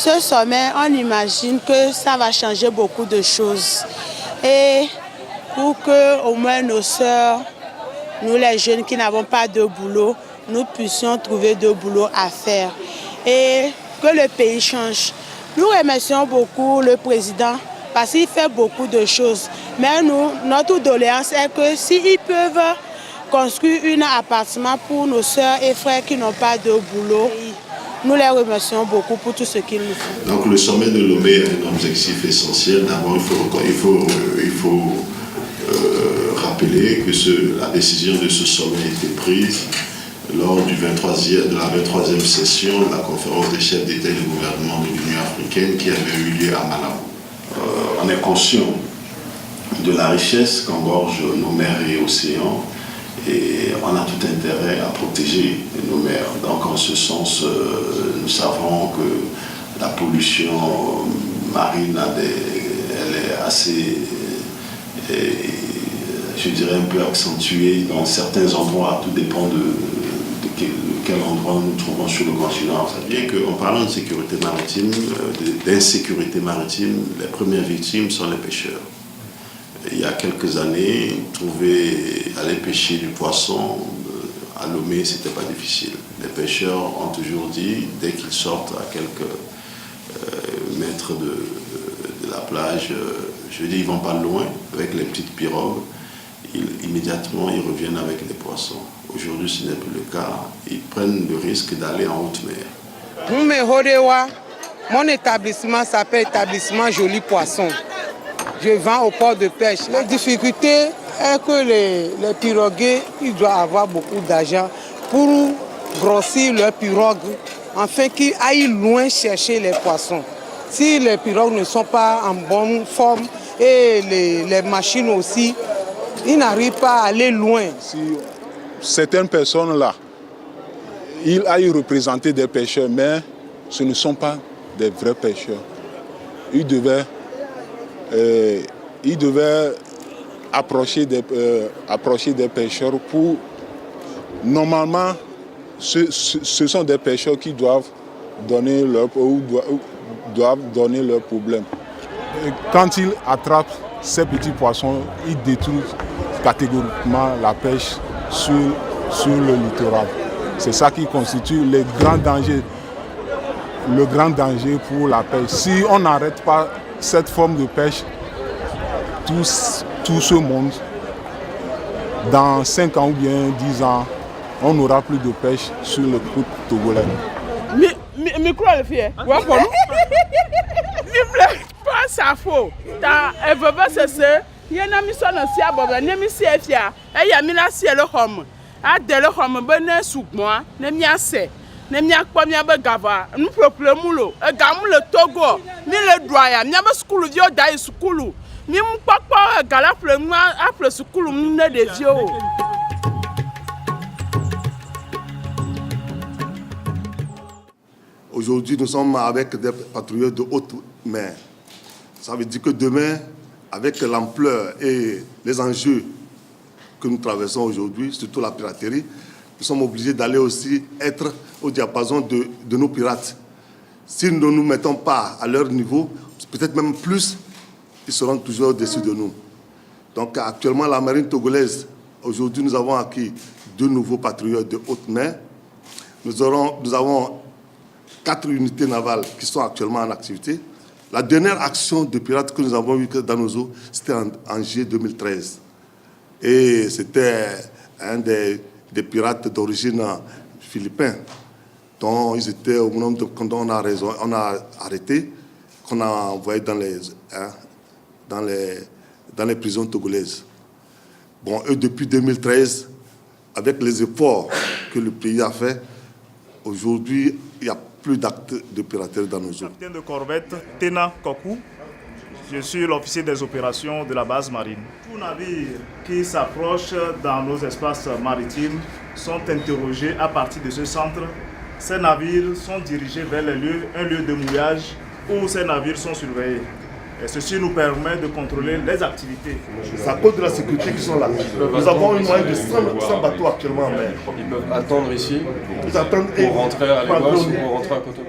Ce sommet, on imagine que ça va changer beaucoup de choses. Et pour que au moins nos sœurs, nous les jeunes qui n'avons pas de boulot, nous puissions trouver de boulot à faire. Et que le pays change. Nous remercions beaucoup le président parce qu'il fait beaucoup de choses. Mais nous, notre doléance est que s'ils peuvent construire un appartement pour nos sœurs et frères qui n'ont pas de boulot, nous les remercions beaucoup pour tout ce qu'ils nous font. Donc le sommet de Lomé est un objectif essentiel. D'abord, il faut rappeler que la décision de ce sommet a été prise lors de la 23e session de la conférence des chefs d'État et de gouvernement de l'Union africaine qui avait eu lieu à Malabo. On est conscient de la richesse qu'engorgent nos mers et océans et on a tout intérêt à protéger nos mers. Donc en ce sens, nous savons que la pollution marine, elle est assez, je dirais, un peu accentuée dans certains endroits. Tout dépend de quel endroit nous nous trouvons sur le continent. Bien qu'en parlant de sécurité maritime, d'insécurité maritime, les premières victimes sont les pêcheurs. Il y a quelques années, aller pêcher du poisson à Lomé, ce n'était pas difficile. Les pêcheurs ont toujours dit, dès qu'ils sortent à quelques mètres de la plage, je veux dire, ils ne vont pas loin avec les petites pirogues, immédiatement ils reviennent avec les poissons. Aujourd'hui, ce n'est plus le cas. Ils prennent le risque d'aller en haute mer. Mon établissement s'appelle Établissement Joli Poisson. Je vends au port de pêche. La difficulté est que les piroguiers, ils doivent avoir beaucoup d'argent pour grossir leurs pirogues, afin qu'ils aillent loin chercher les poissons. Si les pirogues ne sont pas en bonne forme et les machines aussi, ils n'arrivent pas à aller loin. Si certaines personnes là, ils aillent représenter des pêcheurs, mais ce ne sont pas des vrais pêcheurs. Ils devaient approcher des pêcheurs pour... Normalement, ce sont des pêcheurs qui doivent donner leur problème. Quand ils attrapent ces petits poissons, ils détruisent catégoriquement la pêche sur le littoral. C'est ça qui constitue le grand danger pour la pêche. Si on n'arrête pas cette forme de pêche, tout ce monde, dans 5 ans ou bien 10 ans, on n'aura plus de pêche sur le côte togolais. Micro le fait. Pas ça faux. Elle veut pas cesser. Il y a une mission dans ce boba, une mission fière. Et il y a mis la ciel homme. A de le homme bonne sous moi, ne m'y assez. Ne m'y a pas m'y gava. Nous proclamons le Togo. Ni le doyen, n'y a pas school dio d'ailleurs school. Ni mon papa gala après school ne des vieux. Aujourd'hui, nous sommes avec des patrouilleurs de haute mer. Ça veut dire que demain, avec l'ampleur et les enjeux que nous traversons aujourd'hui, surtout la piraterie, nous sommes obligés d'aller aussi être au diapason de nos pirates. Si nous ne nous mettons pas à leur niveau, peut-être même plus, ils seront toujours au-dessus de nous. Donc actuellement, la marine togolaise, aujourd'hui, nous avons acquis 2 nouveaux patrouilleurs de haute mer. Nous avons 4 unités navales qui sont actuellement en activité. La dernière action de pirates que nous avons eue dans nos eaux, c'était en juillet 2013. Et c'était un des pirates d'origine philippine, dont ils étaient au moment quand on a arrêté, qu'on a envoyé dans les prisons togolaises. Bon, et depuis 2013, avec les efforts que le pays a fait, aujourd'hui, il n'y a plus d'actes de piraterie dans nos eaux. Capitaine de corvette, Tena Koku. Je suis l'officier des opérations de la base marine. Tous navires qui s'approchent dans nos espaces maritimes sont interrogés à partir de ce centre. Ces navires sont dirigés vers un lieu de mouillage où ces navires sont surveillés. Et ceci nous permet de contrôler les activités. C'est à cause de la sécurité qu'ils sont là. Nous avons une moyenne de 100 bateaux actuellement en mer. Ils peuvent attendre ici pour rentrer à Lagos ou pour rentrer à Cotonou.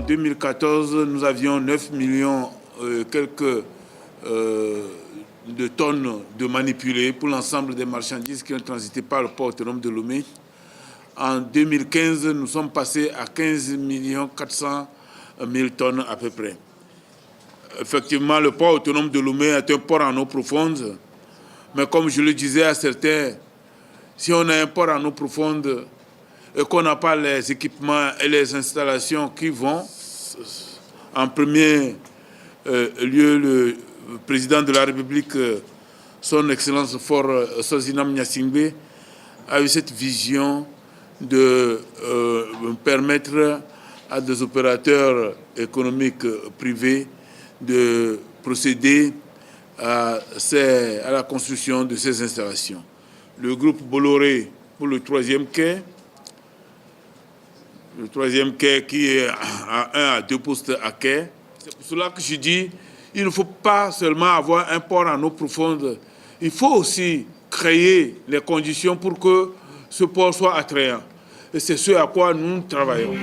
2014, nous avions 9 millions quelques de tonnes de manipulés pour l'ensemble des marchandises qui ont transité par le port autonome de Lomé. En 2015, nous sommes passés à 15 400 000 tonnes à peu près. Effectivement, le port autonome de Lomé est un port en eau profonde. Mais comme je le disais à certains, si on a un port en eau profonde et qu'on n'a pas les équipements et les installations qui vont, en premier lieu, le président de la République, son Excellence Fort Sozinam Gnassingbé, a eu cette vision de permettre à des opérateurs économiques privés de procéder à la construction de ces installations. Le groupe Bolloré pour le troisième quai qui est à 1 à 2 postes à quai. C'est pour cela que je dis il ne faut pas seulement avoir un port en eau profonde, il faut aussi créer les conditions pour que ce port soit attrayant. Et c'est ce à quoi nous travaillons.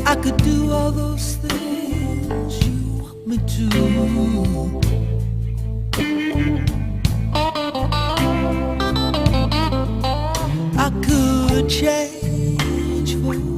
I could do all those things you want me to. I could change for you.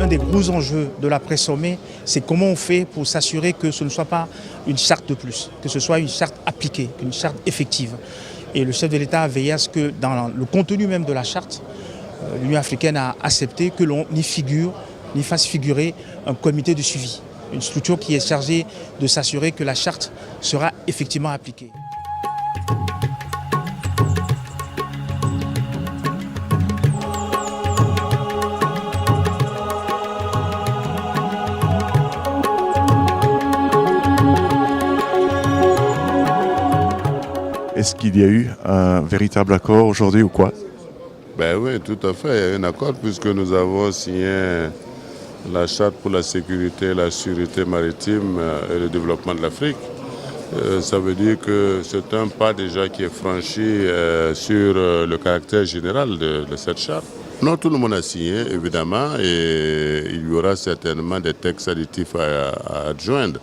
Un des gros enjeux de l'après-sommet, c'est comment on fait pour s'assurer que ce ne soit pas une charte de plus, que ce soit une charte appliquée, une charte effective. Et le chef de l'État a veillé à ce que dans le contenu même de la charte, l'Union africaine a accepté que l'on y fasse figurer un comité de suivi, une structure qui est chargée de s'assurer que la charte sera effectivement appliquée. Est-ce qu'il y a eu un véritable accord aujourd'hui ou quoi? Ben oui, tout à fait. Il y a un accord puisque nous avons signé la charte pour la sécurité, la sûreté maritime et le développement de l'Afrique. Ça veut dire que c'est un pas déjà qui est franchi sur le caractère général de cette charte. Non, tout le monde a signé, évidemment, et il y aura certainement des textes additifs à adjoindre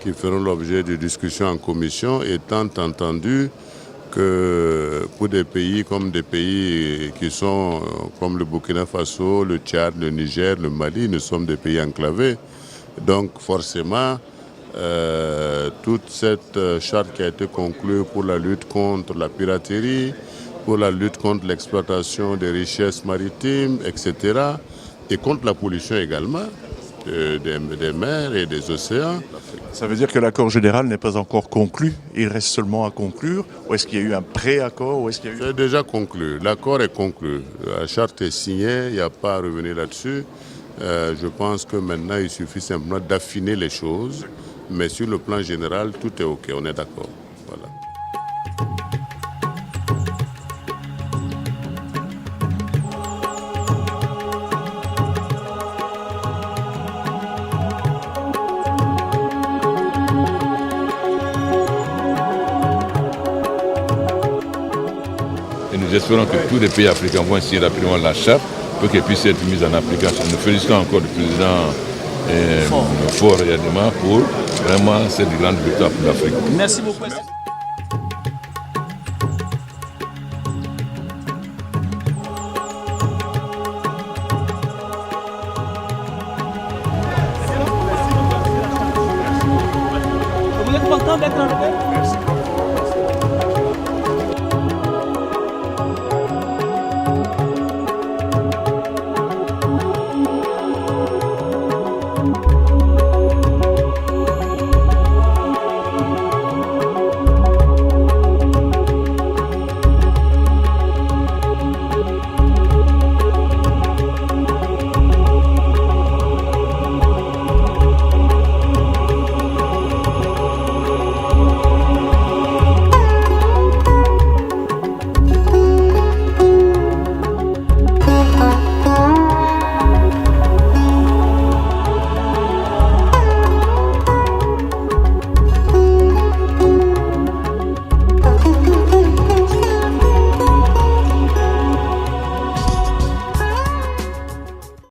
qui feront l'objet de discussions en commission, étant entendu que pour des pays qui sont comme le Burkina Faso, le Tchad, le Niger, le Mali, nous sommes des pays enclavés. Donc forcément, toute cette charte qui a été conclue pour la lutte contre la piraterie, pour la lutte contre l'exploitation des richesses maritimes, etc., et contre la pollution également des mers et des océans. Ça veut dire que l'accord général n'est pas encore conclu, il reste seulement à conclure, ou est-ce qu'il y a eu un pré-accord ou est-ce qu'il y a eu... C'est déjà conclu, l'accord est conclu, la charte est signée, il n'y a pas à revenir là-dessus. Je pense que maintenant il suffit simplement d'affiner les choses, mais sur le plan général, tout est OK, on est d'accord. Voilà. Et nous espérons que tous les pays africains vont signer rapidement la charte pour qu'elle puisse être mise en application. Nous félicitons encore le président Faure Yadema pour vraiment cette grande victoire pour l'Afrique. Merci beaucoup.